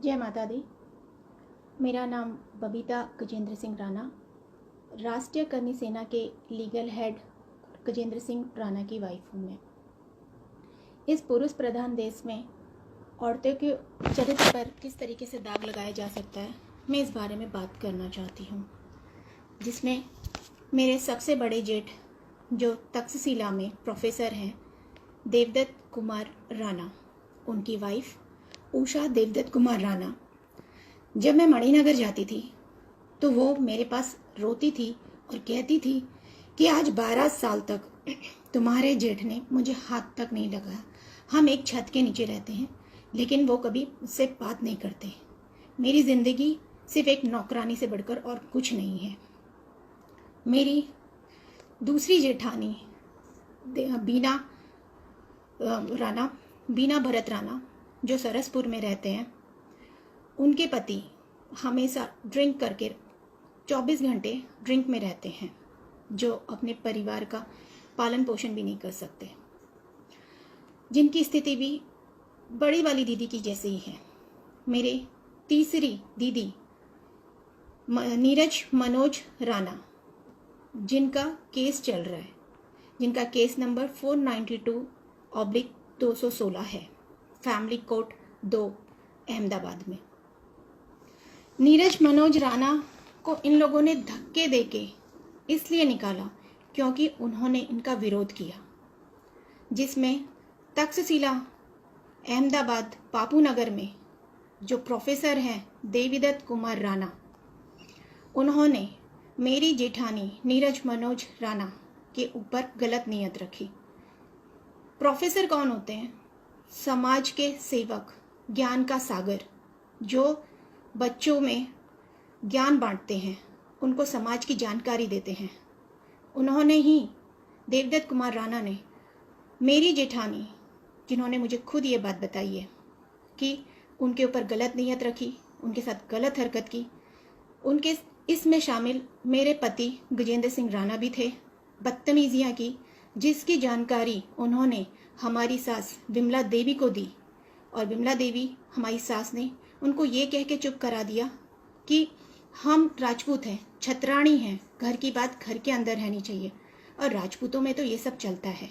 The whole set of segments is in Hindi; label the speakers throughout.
Speaker 1: जय माता दी। मेरा नाम बबीता गजेंद्र सिंह राणा, राष्ट्रीय करनी सेना के लीगल हेड गजेंद्र सिंह राणा की वाइफ हूँ मैं। इस पुरुष प्रधान देश में औरतों के चरित्र पर किस तरीके से दाग लगाया जा सकता है, मैं इस बारे में बात करना चाहती हूँ, जिसमें मेरे सबसे बड़े जेठ जो तक्षशिला में प्रोफेसर हैं, देवदत्त कुमार राणा, उनकी वाइफ उषा देवदत्त कुमार राणा। जब मैं मणिनगर जाती थी तो वो मेरे पास रोती थी और कहती थी कि आज 12 साल तक तुम्हारे जेठ ने मुझे हाथ तक नहीं लगाया। हम एक छत के नीचे रहते हैं, लेकिन वो कभी मुझसे बात नहीं करते। मेरी ज़िंदगी सिर्फ एक नौकरानी से बढ़कर और कुछ नहीं है। मेरी दूसरी जेठानी बीना भरत राणा, जो सरसपुर में रहते हैं, उनके पति हमेशा ड्रिंक करके 24 घंटे ड्रिंक में रहते हैं, जो अपने परिवार का पालन पोषण भी नहीं कर सकते, जिनकी स्थिति भी बड़ी वाली दीदी की जैसे ही है। मेरे तीसरी दीदी नीरज मनोज राणा, जिनका केस चल रहा है, जिनका केस नंबर 492/216 है, फैमिली कोर्ट 2 अहमदाबाद में। नीरज मनोज राणा को इन लोगों ने धक्के देके इसलिए निकाला क्योंकि उन्होंने इनका विरोध किया, जिसमें तक्षशिला अहमदाबाद बापू नगर में जो प्रोफेसर हैं देवदत्त कुमार राणा, उन्होंने मेरी जेठानी नीरज मनोज राणा के ऊपर गलत नीयत रखी। प्रोफेसर कौन होते हैं? समाज के सेवक, ज्ञान का सागर, जो बच्चों में ज्ञान बांटते हैं, उनको समाज की जानकारी देते हैं। उन्होंने ही, देवदत्त कुमार राणा ने, मेरी जेठानी, जिन्होंने मुझे खुद ये बात बताई है कि उनके ऊपर गलत नीयत रखी, उनके साथ गलत हरकत की। उनके इसमें शामिल मेरे पति गजेंद्र सिंह राणा भी थे। बदतमीजियाँ की, जिसकी जानकारी उन्होंने हमारी सास विमला देवी को दी, और विमला देवी हमारी सास ने उनको ये कह के चुप करा दिया कि हम राजपूत हैं, छतरानी हैं, घर की बात घर के अंदर रहनी चाहिए, और राजपूतों में तो ये सब चलता है।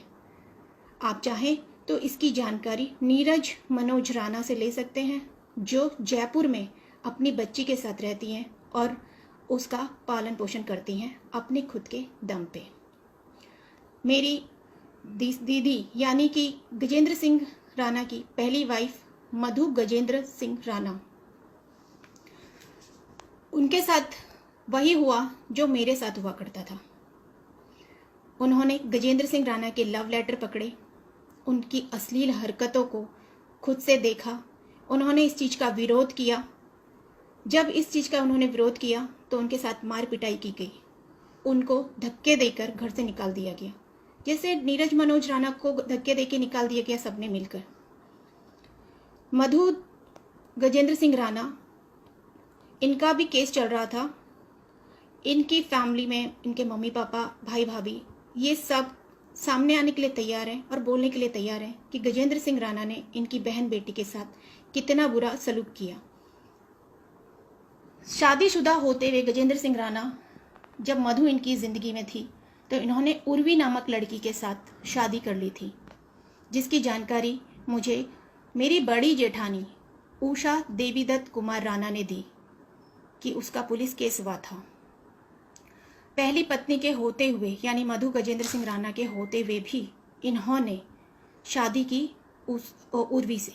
Speaker 1: आप चाहें तो इसकी जानकारी नीरज मनोज राणा से ले सकते हैं, जो जयपुर में अपनी बच्ची के साथ रहती हैं और उसका पालन पोषण करती हैं अपने खुद के दम पे। मेरी दीदी यानी कि गजेंद्र सिंह राणा की पहली वाइफ मधु गजेंद्र सिंह राणा, उनके साथ वही हुआ जो मेरे साथ हुआ करता था। उन्होंने गजेंद्र सिंह राणा के लव लेटर पकड़े, उनकी अश्लील हरकतों को खुद से देखा, उन्होंने इस चीज़ का विरोध किया। जब इस चीज़ का उन्होंने विरोध किया तो उनके साथ मार पिटाई की गई, उनको धक्के देकर घर से निकाल दिया गया, जैसे नीरज मनोज राणा को धक्के देके निकाल दिया गया सबने मिलकर। मधु गजेंद्र सिंह राणा, इनका भी केस चल रहा था। इनकी फैमिली में इनके मम्मी पापा, भाई भाभी, ये सब सामने आने के लिए तैयार हैं और बोलने के लिए तैयार हैं कि गजेंद्र सिंह राणा ने इनकी बहन बेटी के साथ कितना बुरा सलूक किया। शादीशुदा होते हुए गजेंद्र सिंह राणा, जब मधु इनकी ज़िंदगी में थी तो इन्होंने उर्वी नामक लड़की के साथ शादी कर ली थी, जिसकी जानकारी मुझे मेरी बड़ी जेठानी उषा देवीदत्त कुमार राणा ने दी कि उसका पुलिस केस हुआ था। पहली पत्नी के होते हुए, यानी मधु गजेंद्र सिंह राणा के होते हुए भी इन्होंने शादी की उस उर्वी से।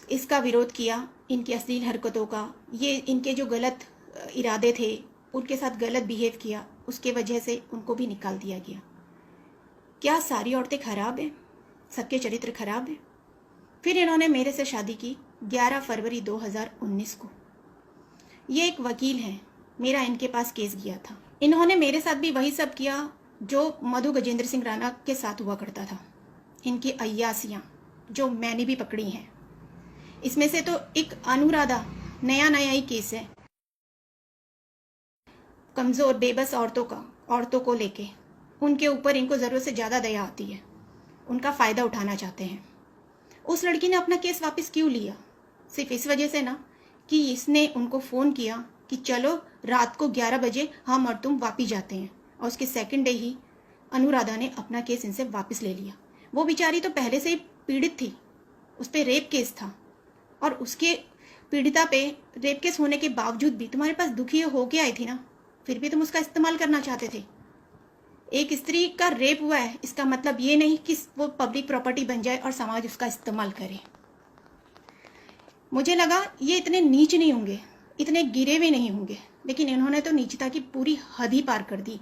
Speaker 1: इसका विरोध किया, इनकी अश्लील हरकतों का, ये इनके जो गलत इरादे थे, उनके साथ गलत बिहेव किया, उसके वजह से उनको भी निकाल दिया गया। क्या सारी औरतें खराब हैं? सबके चरित्र खराब हैं? फिर इन्होंने मेरे से शादी की 11 फरवरी 2019 को। ये एक वकील हैं, मेरा इनके पास केस गया था। इन्होंने मेरे साथ भी वही सब किया जो मधु गजेंद्र सिंह राणा के साथ हुआ करता था। इनकी अय्यासियाँ जो मैंने भी पकड़ी हैं, इसमें से तो एक अनुराधा नया ही केस है, कमज़ोर बेबस औरतों को लेके उनके ऊपर इनको ज़रूरत से ज़्यादा दया आती है, उनका फ़ायदा उठाना चाहते हैं। उस लड़की ने अपना केस वापस क्यों लिया? सिर्फ इस वजह से ना कि इसने उनको फ़ोन किया कि चलो रात को 11 बजे हम और तुम वापिस जाते हैं, और उसके सेकंड डे ही अनुराधा ने अपना केस इनसे वापस ले लिया। वो बेचारी तो पहले से ही पीड़ित थी, उस पर रेप केस था, और उसके पीड़िता पे रेप केस होने के बावजूद भी तुम्हारे पास दुखी हो के आई थी ना, फिर भी तुम उसका इस्तेमाल करना चाहते थे। एक स्त्री का रेप हुआ है, इसका मतलब ये नहीं कि वो पब्लिक प्रॉपर्टी बन जाए और समाज उसका इस्तेमाल करे। मुझे लगा ये इतने नीच नहीं होंगे, इतने गिरे हुए नहीं होंगे, लेकिन इन्होंने तो नीचता की पूरी हद ही पार कर दी।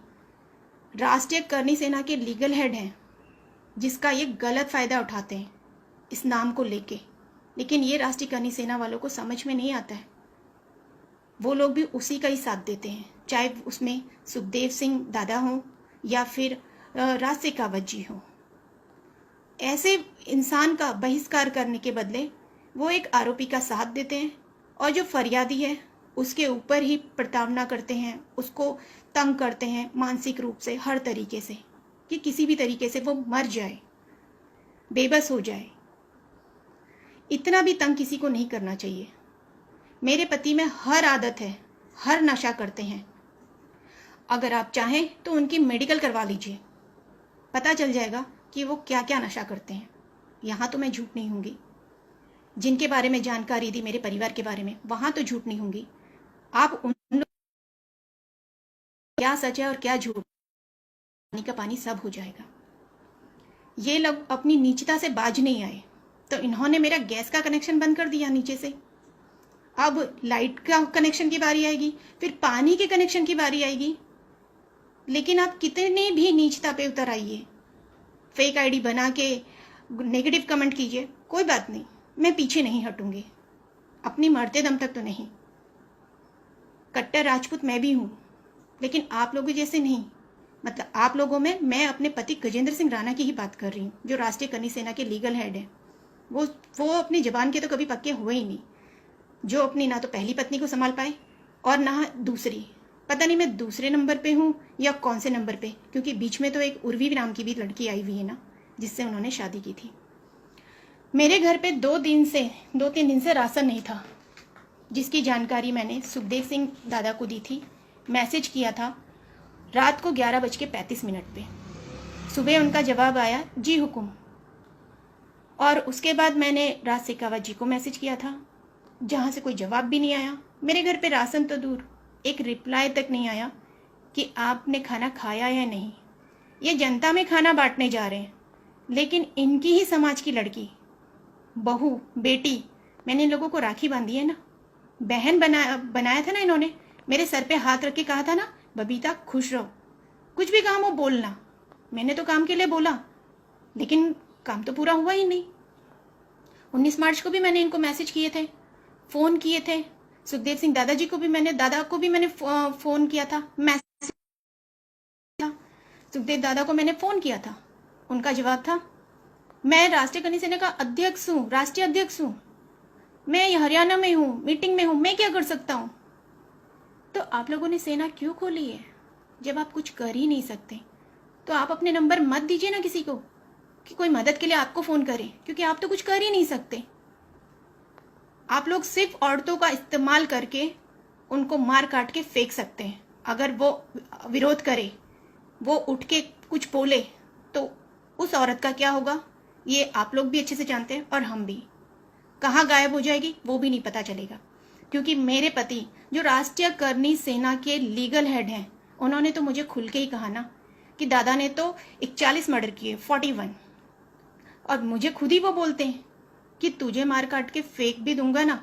Speaker 1: राष्ट्रीय करनी सेना के लीगल हेड हैं, जिसका ये गलत फ़ायदा उठाते हैं इस नाम को लेके, लेकिन ये राष्ट्रीय करनी सेना वालों को समझ में नहीं आता है। वो लोग भी उसी का ही साथ देते हैं, चाहे उसमें सुखदेव सिंह दादा हों या फिर राज शेखावत जी हों। ऐसे इंसान का बहिष्कार करने के बदले वो एक आरोपी का साथ देते हैं, और जो फरियादी है उसके ऊपर ही प्रताड़ना करते हैं, उसको तंग करते हैं मानसिक रूप से, हर तरीके से, कि किसी भी तरीके से वो मर जाए, बेबस हो जाए। इतना भी तंग किसी को नहीं करना चाहिए। मेरे पति में हर आदत है, हर नशा करते हैं। अगर आप चाहें तो उनकी मेडिकल करवा लीजिए, पता चल जाएगा कि वो क्या क्या नशा करते हैं। यहाँ तो मैं झूठ नहीं होंगी, जिनके बारे में जानकारी दी मेरे परिवार के बारे में, वहाँ तो झूठ नहीं होंगी। आप उन लोग क्या सच है और क्या झूठ, पानी का पानी सब हो जाएगा। ये लोग अपनी नीचता से बाज नहीं आए, तो इन्होंने मेरा गैस का कनेक्शन बंद कर दिया नीचे से। अब लाइट का कनेक्शन की बारी आएगी, फिर पानी के कनेक्शन की बारी आएगी। लेकिन आप कितने भी नीचता पे उतर आइए, फेक आईडी बना के नेगेटिव कमेंट कीजिए, कोई बात नहीं, मैं पीछे नहीं हटूंगी, अपनी मरते दम तक तो नहीं। कट्टर राजपूत मैं भी हूँ, लेकिन आप लोगों जैसे नहीं। मतलब आप लोगों में मैं अपने पति गजेंद्र सिंह राणा की ही बात कर रही हूँ, जो राष्ट्रीय करनी सेना के लीगल हेड है। वो अपनी जबान के तो कभी पक्के हुए ही नहीं, जो अपनी ना तो पहली पत्नी को संभाल पाए और ना दूसरी। पता नहीं मैं दूसरे नंबर पे हूँ या कौन से नंबर पे, क्योंकि बीच में तो एक उर्वी नाम की भी लड़की आई हुई है ना, जिससे उन्होंने शादी की थी। मेरे घर पे 2-3 दिन से राशन नहीं था, जिसकी जानकारी मैंने सुखदेव सिंह दादा को दी थी। मैसेज किया था रात को 11:35 पे। सुबह उनका जवाब आया, जी हुकुम। और उसके बाद मैंने राज शेखावत जी को मैसेज किया था, जहाँ से कोई जवाब भी नहीं आया। मेरे घर पे राशन तो दूर, एक रिप्लाई तक नहीं आया कि आपने खाना खाया या नहीं। ये जनता में खाना बांटने जा रहे हैं, लेकिन इनकी ही समाज की लड़की, बहू, बेटी, मैंने इन लोगों को राखी बांधी है ना, बहन बनाया था ना इन्होंने। मेरे सर पे हाथ रख के कहा था ना, बबीता खुश रहो, कुछ भी काम हो बोलना। मैंने तो काम के लिए बोला, लेकिन काम तो पूरा हुआ ही नहीं। 19 मार्च को भी मैंने इनको मैसेज किए थे, फ़ोन किए थे। सुखदेव सिंह दादा को भी मैंने फ़ोन किया था, मैसेज था। सुखदेव दादा को मैंने फ़ोन किया था, उनका जवाब था, मैं राष्ट्रीय करनी सेना का अध्यक्ष हूँ, राष्ट्रीय अध्यक्ष हूँ, मैं हरियाणा में हूँ, मीटिंग में हूँ, मैं क्या कर सकता हूँ। तो आप लोगों ने सेना क्यों खोली है? जब आप कुछ कर ही नहीं सकते तो आप अपने नंबर मत दीजिए ना किसी को कि कोई मदद के लिए आपको फ़ोन करे, क्योंकि आप तो कुछ कर ही नहीं सकते। आप लोग सिर्फ औरतों का इस्तेमाल करके उनको मार काट के फेंक सकते हैं। अगर वो विरोध करे, वो उठ के कुछ बोले, तो उस औरत का क्या होगा ये आप लोग भी अच्छे से जानते हैं, और हम भी। कहाँ गायब हो जाएगी वो भी नहीं पता चलेगा, क्योंकि मेरे पति जो राष्ट्रीय करनी सेना के लीगल हेड हैं, उन्होंने तो मुझे खुल के ही कहा ना कि दादा ने तो 41 मर्डर किए, 41। और मुझे खुद ही वो बोलते हैं कि तुझे मार काट के फेंक भी दूंगा ना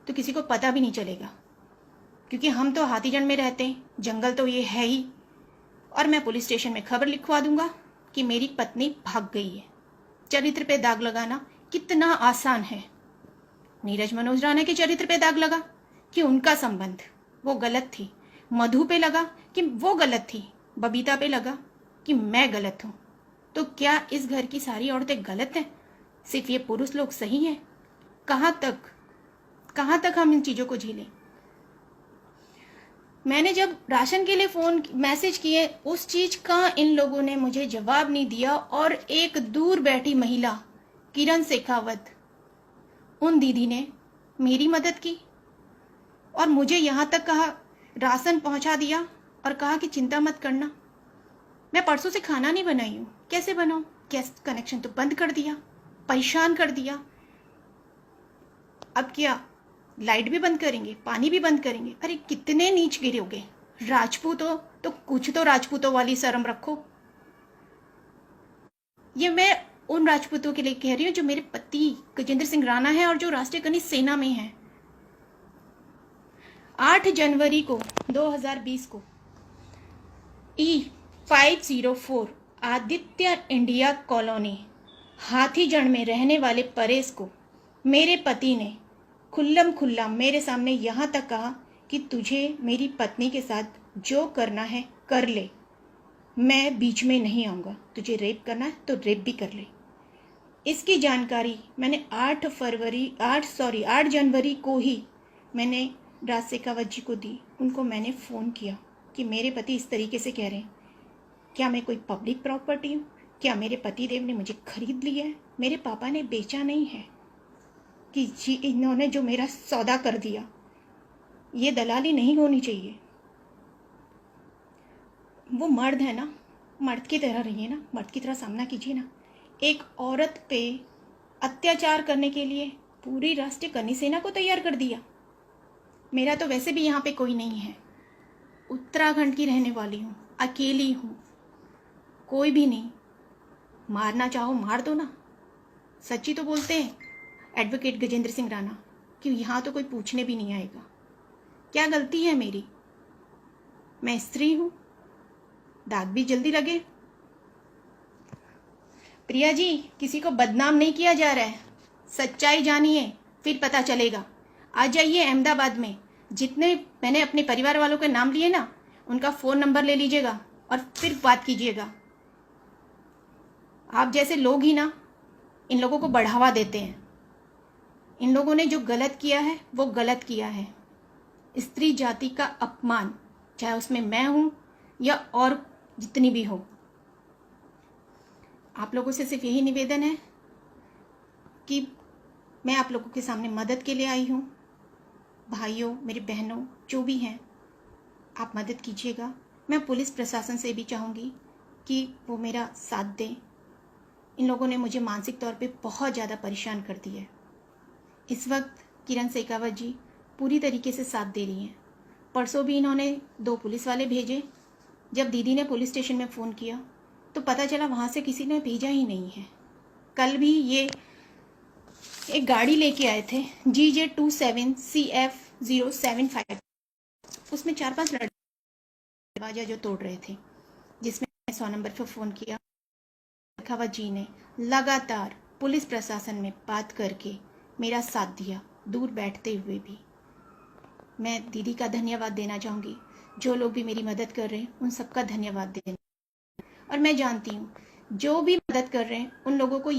Speaker 1: तो किसी को पता भी नहीं चलेगा, क्योंकि हम तो हाथीजन में रहते हैं, जंगल तो ये है ही। और मैं पुलिस स्टेशन में खबर लिखवा दूंगा कि मेरी पत्नी भाग गई है। चरित्र पे दाग लगाना कितना आसान है। नीरज मनोज राणा के चरित्र पे दाग लगा कि उनका संबंध वो गलत थी, मधु पे लगा कि वो गलत थी, बबीता पे लगा कि मैं गलत हूँ। तो क्या इस घर की सारी औरतें गलत हैं? सिर्फ ये पुरुष लोग सही हैं? कहाँ तक हम इन चीज़ों को झेलें? मैंने जब राशन के लिए मैसेज किए, उस चीज़ का इन लोगों ने मुझे जवाब नहीं दिया। और एक दूर बैठी महिला किरण शेखावत, उन दीदी ने मेरी मदद की और मुझे यहाँ तक कहा, राशन पहुँचा दिया और कहा कि चिंता मत करना। मैं परसों से खाना नहीं बनाई हूँ, कैसे बनाऊँ? गैस कनेक्शन तो बंद कर दिया, परेशान कर दिया। अब क्या लाइट भी बंद करेंगे, पानी भी बंद करेंगे? अरे कितने नीच गिरोगे। राजपूत हो तो कुछ तो राजपूतों वाली शर्म रखो। ये मैं उन राजपूतों के लिए कह रही हूँ जो मेरे पति गजेंद्र सिंह राणा है और जो राष्ट्रीय खनिज सेना में है। 8 जनवरी को 2020 को E504 आदित्य इंडिया कॉलोनी हाथीजड़ में रहने वाले परेश को मेरे पति ने खुल्लम खुल्ला मेरे सामने यहाँ तक कहा कि तुझे मेरी पत्नी के साथ जो करना है कर ले, मैं बीच में नहीं आऊँगा। तुझे रेप करना है तो रेप भी कर ले। इसकी जानकारी मैंने 8 जनवरी को ही मैंने राज शेखावत जी को दी। उनको मैंने फ़ोन किया कि मेरे पति इस तरीके से कह रहे हैं, क्या मैं कोई पब्लिक प्रॉपर्टी हूँ? क्या मेरे पति देव ने मुझे खरीद लिया है? मेरे पापा ने बेचा नहीं है कि जी इन्होंने जो मेरा सौदा कर दिया, ये दलाली नहीं होनी चाहिए। वो मर्द है ना, मर्द की तरह रहिए ना, मर्द की तरह सामना कीजिए ना। एक औरत पे अत्याचार करने के लिए पूरी राष्ट्रीय खनिज सेना को तैयार कर दिया। मेरा तो वैसे भी यहाँ पे कोई नहीं है, उत्तराखंड की रहने वाली हूँ, अकेली हूँ, कोई भी नहीं। मारना चाहो मार दो ना। सच्ची तो बोलते हैं एडवोकेट गजेंद्र सिंह राणा कि यहाँ तो कोई पूछने भी नहीं आएगा। क्या गलती है मेरी? मैं स्त्री हूँ, दाग भी जल्दी लगे। प्रिया जी, किसी को बदनाम नहीं किया जा रहा है, सच्चाई जानिए फिर पता चलेगा। आ जाइए अहमदाबाद में, जितने मैंने अपने परिवार वालों के नाम लिए ना, उनका फ़ोन नंबर ले लीजिएगा और फिर बात कीजिएगा। आप जैसे लोग ही ना इन लोगों को बढ़ावा देते हैं। इन लोगों ने जो गलत किया है वो गलत किया है। स्त्री जाति का अपमान, चाहे उसमें मैं हूँ या और जितनी भी हो। आप लोगों से सिर्फ यही निवेदन है कि मैं आप लोगों के सामने मदद के लिए आई हूँ। भाइयों, मेरे बहनों, जो भी हैं, आप मदद कीजिएगा। मैं पुलिस प्रशासन से भी चाहूँगी कि वो मेरा साथ दें। इन लोगों ने मुझे मानसिक तौर पे बहुत ज़्यादा परेशान कर दिया है। इस वक्त किरण शेखावत जी पूरी तरीके से साथ दे रही हैं। परसों भी इन्होंने 2 पुलिस वाले भेजे। जब दीदी ने पुलिस स्टेशन में फ़ोन किया तो पता चला वहाँ से किसी ने भेजा ही नहीं है। कल भी ये एक गाड़ी लेके आए थे GJ27CF075, उसमें 4-5 लड़के दरवाजा जो तोड़ रहे थे, जिसमें 100 नंबर पर फ़ोन किया। शेखावत जी ने लगातार पुलिस प्रशासन में बात करके मेरा साथ दिया, दूर बैठते हुए भी। मैं दीदी का धन्यवाद देना चाहूँगी। जो लोग भी मेरी मदद कर रहे हैं उन सबका धन्यवाद देना। और मैं जानती हूँ जो भी मदद कर रहे हैं उन लोगों को